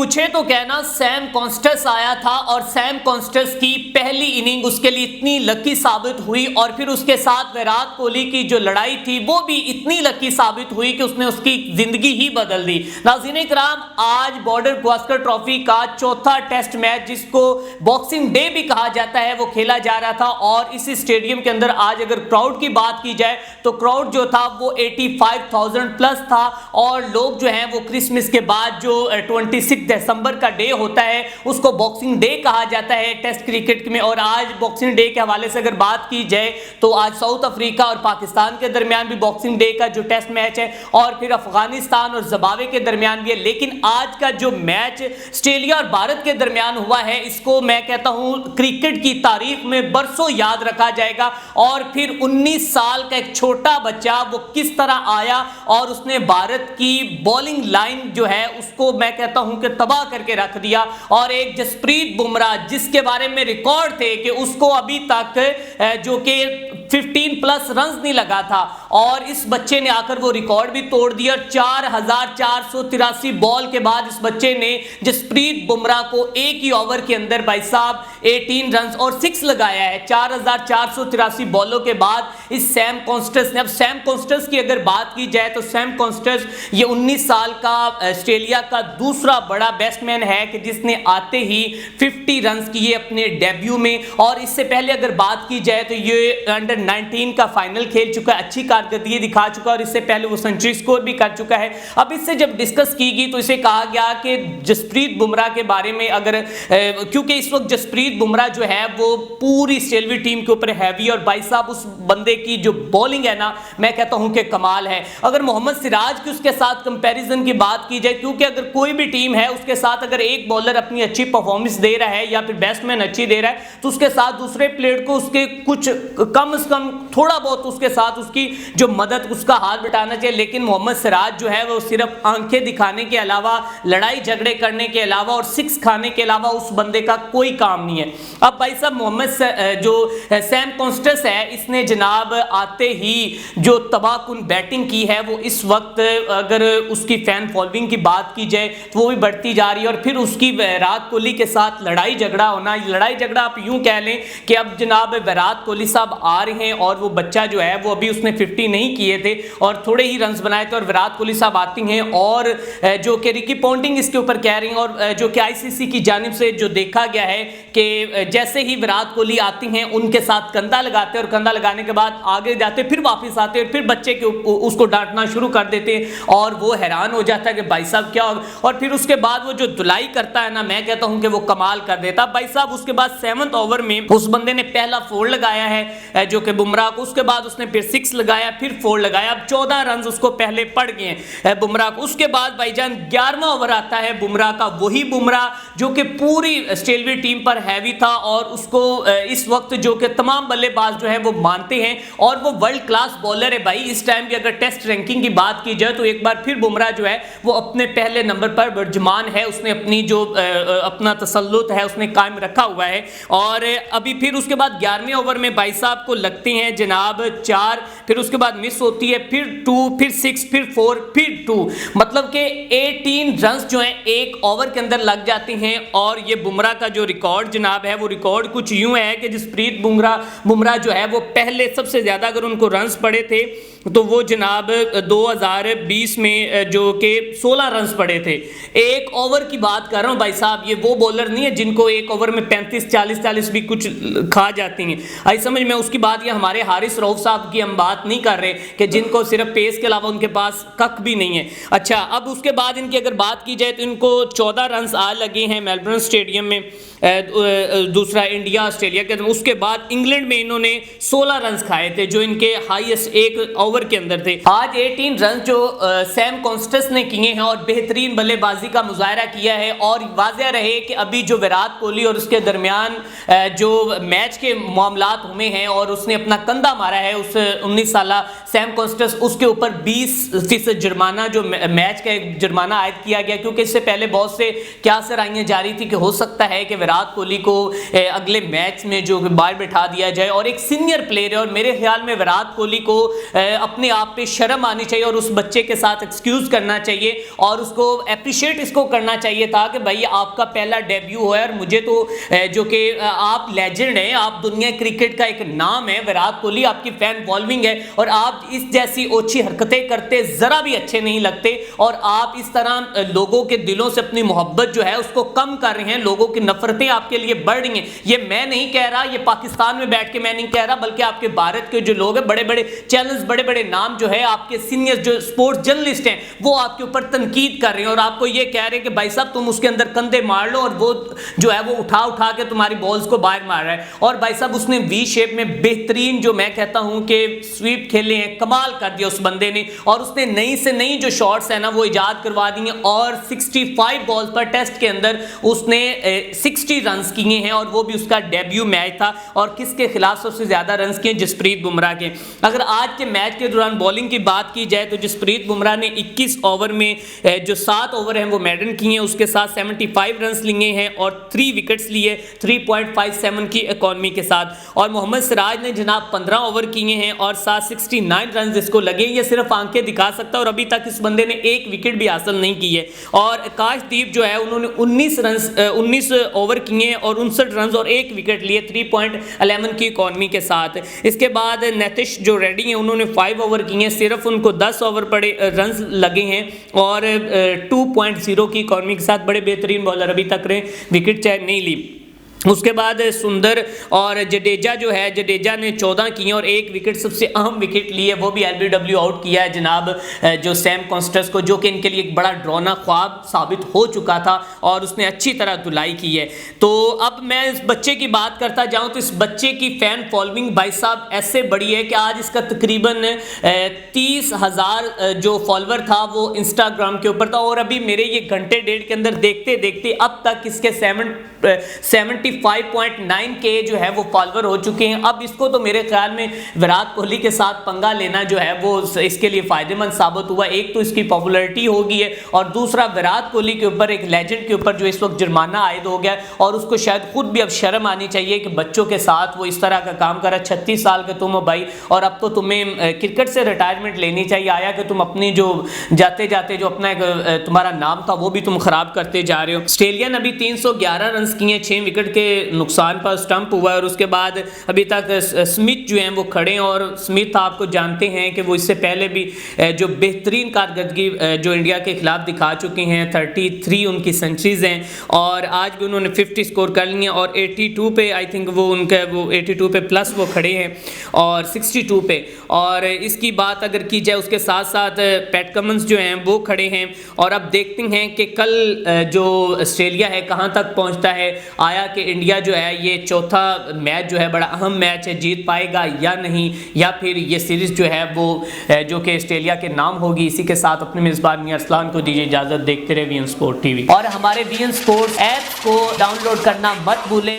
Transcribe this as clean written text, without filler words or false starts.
पूछे तो कहना सैम कॉन्स्टेंस आया था और सैम कॉन्स्टेंस की पहली इनिंग उसके लिए इतनी लकी साबित हुई और फिर उसके साथ विराट कोहली की जो लड़ाई थी वो भी इतनी लकी साबित हुई कि उसने उसकी जिंदगी ही बदल दी। नाज़रीन किराम, आज बॉर्डर गावस्कर ट्रॉफी का चौथा टेस्ट मैच, जिसको बॉक्सिंग डे भी कहा जाता है, वो खेला जा रहा था और इस स्टेडियम के अंदर आज अगर क्राउड की बात की जाए तो क्राउड जो था वो 85,000 प्लस था और लोग जो हैं वो क्रिसमस के बाद जो 26 दिसंबर का डे होता है उसको बॉक्सिंग डे कहा जाता है टेस्ट क्रिकेट में। और आज बॉक्सिंग डे के हवाले से अगर बात की जाए तो आज साउथ अफ्रीका और पाकिस्तान के दरमियान भी बॉक्सिंग डे का जो टेस्ट मैच है और फिर अफगानिस्तान और जिम्बाब्वे के दरमियान भी है। लेकिन आज का जो मैच ऑस्ट्रेलिया और भारत के दरमियान हुआ है, इसको मैं कहता हूं क्रिकेट की तारीख में बरसों याद रखा जाएगा। और फिर 19 साल का एक छोटा बच्चा वो किस तरह आया और उसने भारत की बॉलिंग लाइन जो है उसको मैं कहता हूं कि तबाह करके रख दिया। और एक जसप्रीत बुमराह जिसके बारे में रिकॉर्ड थे कि उसको अभी तक जो कि 15 प्लस रन नहीं लगा था और इस बच्चे ने आकर वो रिकॉर्ड भी तोड़ दिया। 4,483 बॉल के बाद इस बच्चे ने जसप्रीत बुमराह को एक ही ओवर के अंदर भाई साहब 18 रन और 6 लगाया है 4,483 बॉलों के बाद इस सैम कॉन्स्टेंस ने। अब सैम कॉन्स्टेंस की अगर बात की जाए तो सैम कॉन्स्टेंस ये 19 साल का ऑस्ट्रेलिया का दूसरा बड़ा बैट्समैन है कि जिसने आते ही 50 रन किए अपने डेब्यू में। और इससे पहले अगर बात की जाए तो ये अंडर 19 का फाइनल खेल चुका है, अच्छी कारकर्दगी दिखा चुका है और इससे पहले वो सेंचुरी स्कोर भी कर चुका है। अब इससे जब डिस्कस की गई तो इसे कहा गया कि जसप्रीत बुमराह के बारे में अगर क्योंकि इस वक्त जसप्रीत बुमराह जो है वो पूरी ऑस्ट्रेलिया टीम के ऊपर हैवी और भाई साहब उस बंदे की जो बॉलिंग है ना मैं कहता हूं कि कमाल है। अगर मोहम्मद सिराज की उसके साथ कंपैरिजन की बात की जाए, क्योंकि अगर कोई भी टीम है उसके साथ अगर एक बॉलर अपनी अच्छी परफॉर्मेंस दे रहा है या फिर बैट्समैन अच्छी दे रहा है तो उसके साथ दूसरे प्लेयर को उसके कुछ कम से कम थोड़ा बहुत उसके साथ उसकी जो मदद उसका हाथ बटाना चाहिए। लेकिन मोहम्मद सिराज जो है वो सिर्फ आंखें दिखाने के अलावा, लड़ाई झगड़े करने के अलावा और 6 खाने के अलावा उस बंदे का कोई काम नहीं है। अब भाई साहब मोहम्मद जो सैम कॉन्स्टेंस है इसने जनाब आते ही जो तबाहकुन बैटिंग की है वो इस वक्त अगर उसकी फैन फॉलोइंग की बात की जाए तो वो भी बढ़ती जा रही है। और फिर उसकी विराट कोहली के साथ लड़ाई झगड़ा होना, लड़ाई झगड़ा आप यूं कह लें कि अब जनाब विराट कोहली साहब आ रहे हैं और वो बच्चा जो है वो अभी उसने 50 नहीं किए थे और थोड़े ही रन्स बनाए थे और विराट कोहली साहब आती हैं और जो कि रिकी पॉन्टिंग इसके ऊपर कह रही हैं और जो कि आईसीसी की जानिब से जो देखा गया है कि जैसे ही विराट कोहली आती हैं उनके साथ कंधा लगाते हैं और कंधा लगाने के बाद आगे जाते फिर वापस आते हैं फिर बच्चे के उसको डांटना शुरू कर देते हैं और वो हैरान हो जाता है कि भाई साहब क्या होगा। और फिर उसके बाद वो जो धुलाई करता है ना मैं कहता हूं कि वो कमाल कर देता भाई साहब। उसके बाद 7वें ओवर में उस बंदे ने पहला 4 लगाया है जो कि बुमराह को, उसके बाद उसने फिर 6 लगाया फिर 4 लगाया। अब 14 रन उसको पहले पड़ गए हैं बुमराह को। उसके बाद भाईजान 11वां ओवर आता है बुमराह का, वही बुमराह जो कि पूरी ऑस्ट्रेलिया टीम पर हैवी था और उसको इस वक्त जो कि तमाम बल्लेबाज जो है वो मानते हैं और वो वर्ल्ड क्लास बॉलर है भाई। इस टाइम की अगर टेस्ट रैंकिंग की बात की जाए तो एक बार फिर बुमराह जो है वो अपने पहले नंबर पर विराजमान है। उसने अपनी जो अपना तसल्लुत है उसने कायम रखा हुआ है। और अभी फिर उसके बाद 11वें ओवर में भाई साहब को लगते हैं जनाब 4, फिर उसके बाद मिस होती है, फिर 2, फिर 6, फिर 4, फिर 2, मतलब कि 18 रन जो हैं एक ओवर के अंदर लग जाते हैं। और ये बुमराह का जो रिकॉर्ड जनाब है वो रिकॉर्ड कुछ यूं है कि जसप्रीत बुमराह जो है वो पहले सबसे ज्यादा अगर उनको रन्स पड़े थे तो वो जनाब 2020 में जो कि 16 रन पड़े थे एक ओवर की बात कर रहा हूं भाई साहब। ये वो बॉलर नहीं है जिनको एक ओवर में 35-40 भी कुछ खा जाती हैं, आई समझ में। उसकी बात ये हमारे हारिस रऊफ साहब की हम बात नहीं कर रहे कि जिनको सिर्फ पेस के अलावा उनके पास कक भी नहीं है। अच्छा, अब उसके बाद इनकी अगर बात की जाए तो इनको 14 रन आ लगे हैं मेलबर्न स्टेडियम में, दूसरा इंडिया ऑस्ट्रेलिया के। उसके बाद इंग्लैंड में इन्होंने 16 रन खाए थे जो इनके हाईएस्ट एक ओवर के अंदर थे। आज 18 रन जो सैम कॉन्स्टेंस ने किए हैं और बेहतरीन बल्लेबाजी का मुजाहरा किया है। और वाज़ेह रहे कि अभी जो विराट कोहली और उसके दरमियान जो मैच के मामलात हुए हैं और उसने उसने अपना कंधा मारा है उस 19 साल सैम कॉन्स्टेंस, उसके ऊपर 20% जुर्माना जो मैच का एक जुर्माना आयद किया गया, क्योंकि इससे पहले बहुत से क्या सराहियां जारी थी कि हो सकता है कि विराट कोहली को अगले मैच में जो बाहर बैठा दिया जाए, और एक सीनियर प्लेयर है और मेरे ख्याल में विराट कोहली को अपने आप पे शर्म आनी चाहिए और उस बच्चे के साथ एक्सक्यूज करना चाहिए और उसको अप्रिशिएट इसको करना चाहिए था कि भाई आपका पहला डेब्यू है और मुझे तो जो कि आप लेजेंड हैं, आप दुनिया क्रिकेट का एक नाम है विराट कोहली, आपकी फैन फॉलोइंग है और आप इस जैसी ओछी हरकतें करते जरा भी अच्छे नहीं लगते और आप इस तरह लोगों के दिलों से अपनी मोहब्बत जो है उसको कम कर रहे हैं, लोगों की नफरतें आपके लिए बढ़ रही हैं। ये मैं नहीं कह रहा, ये पाकिस्तान में बैठ के मैं नहीं कह रहा, बल्कि आपके भारत के जो लोग हैं, बड़े बड़े चैनल्स, बड़े बड़े नाम जो है, आपके सीनियर जो स्पोर्ट्स जर्नलिस्ट हैं, वो आपके ऊपर तनकीद कर रहे हैं और आपको ये कह रहे हैं कि भाई साहब तुम उसके अंदर कंधे मार लो और वो जो है वो उठा उठा के तुम्हारी बॉल्स को बाहर मार रहा है। और भाई साहब उसने वी शेप में बेहतरीन जो मैं कहता हूं कि स्वीप खेले हैं, कमाल कर दिया उस बंदे ने, और उसने नई से नई जो शॉट्स है ना वो इजाद करवा दी हैं और 65 बॉल्स पर टेस्ट के अंदर उसने 60 रन्स किए हैं और वो भी उसका डेब्यू मैच था। और किसके खिलाफ सबसे ज्यादा रन्स किए? जसप्रीत बुमराह के। अगर आज के मैच के दौरान बॉलिंग की बात की जाए तो जसप्रीत बुमराह ने 21 ओवर में जो 7 ओवर हैं वो मेडन किए हैं, उसके साथ 75 रन्स लिए हैं और 3 विकेट्स लिए 3.57 की इकॉनमी के साथ। और मोहम्मद सिराज ने जनाब 15 ओवर किए हैं और साथ 69 रन जिसको लगे, ये सिर्फ आंखें दिखा सकता है और अभी तक इस बंदे ने एक विकेट भी हासिल नहीं की है। और आकाशदीप जो है उन्होंने 19 ओवर किए हैं और 59 रन और एक विकेट लिए 3.11 की इकॉनमी के साथ। इसके बाद नीतीश जो रेड्डी हैं उन्होंने 5 ओवर किए हैं, सिर्फ उनको 10 ओवर पड़े रन लगे हैं और 2.0 की इकॉनमी के साथ। बड़े बेहतरीन बॉलर अभी तक रहे, विकेट चाहे नहीं ली। उसके बाद सुंदर और जडेजा जो है, जडेजा ने 14 किए और एक विकेट, सबसे अहम विकेट ली है, वो भी एलबीडब्ल्यू आउट किया है जनाब जो सैम कॉन्स्टेंस को, जो कि इनके लिए एक बड़ा ड्रोना ख्वाब साबित हो चुका था और उसने अच्छी तरह धुलाई की है। तो अब मैं इस बच्चे की बात करता जाऊं तो इस बच्चे की फैन फॉलोइंग भाई साहब ऐसे बड़ी है कि आज इसका तकरीबन 30,000 जो फॉलोवर था वो इंस्टाग्राम के ऊपर था और अभी मेरे ये घंटे डेढ़ के अंदर देखते देखते अब तक इसके 75.9 के जो है वो फॉलोवर हो चुके हैं। अब इसको तो मेरे ख्याल में विराट कोहली के साथ पंगा लेना जो है वो इसके लिए फायदेमंद साबित हुआ। एक तो इसकी पॉपुलैरिटी हो गई है और दूसरा विराट कोहली के ऊपर, एक लेजेंड के ऊपर जो इस वक्त जुर्माना आयद हो गया और उसको शायद खुद भी अब शर्म आनी चाहिए कि बच्चों के साथ वो इस तरह का काम कर रहा है। 36 साल के तुम हो भाई और अब तो तुम्हें क्रिकेट से रिटायरमेंट लेनी चाहिए। आया कि तुम अपनी जो जाते जाते जो अपना तुम्हारा नाम था वो भी तुम खराब करते जा रहे हो। ऑस्ट्रेलिया ने अभी 311 रन किए, 6 विकेट के नुकसान पर स्टंप हुआ है और उसके बाद अभी तक स्मिथ जो हैं वो खड़े हैं और स्मिथ आपको जानते हैं कि वो इससे पहले भी जो बेहतरीन कारकर्दगी जो इंडिया के खिलाफ दिखा चुके हैं, 33 उनकी सेंचुरीज हैं और आज भी उन्होंने 50 स्कोर कर लिए और 82 पे आई थिंक वो उनका वो 82 पे प्लस वो खड़े हैं और 62 पे। और इसकी बात अगर की जाए उसके साथ साथ पैट कमिंस जो हैं वो खड़े हैं और अब देखते हैं कि कल जो ऑस्ट्रेलिया है कहाँ तक पहुँचता है। आया कि इंडिया जो है ये चौथा मैच जो है बड़ा अहम मैच है, जीत पाएगा या नहीं, या फिर ये सीरीज जो है वो जो कि ऑस्ट्रेलिया के नाम होगी। इसी के साथ अपने मेजबान मियां अरसलान को दीजिए इजाजत। देखते रहे वीएन स्पोर्ट टीवी और हमारे वीएन स्पोर्ट्स ऐप को डाउनलोड करना मत भूलें।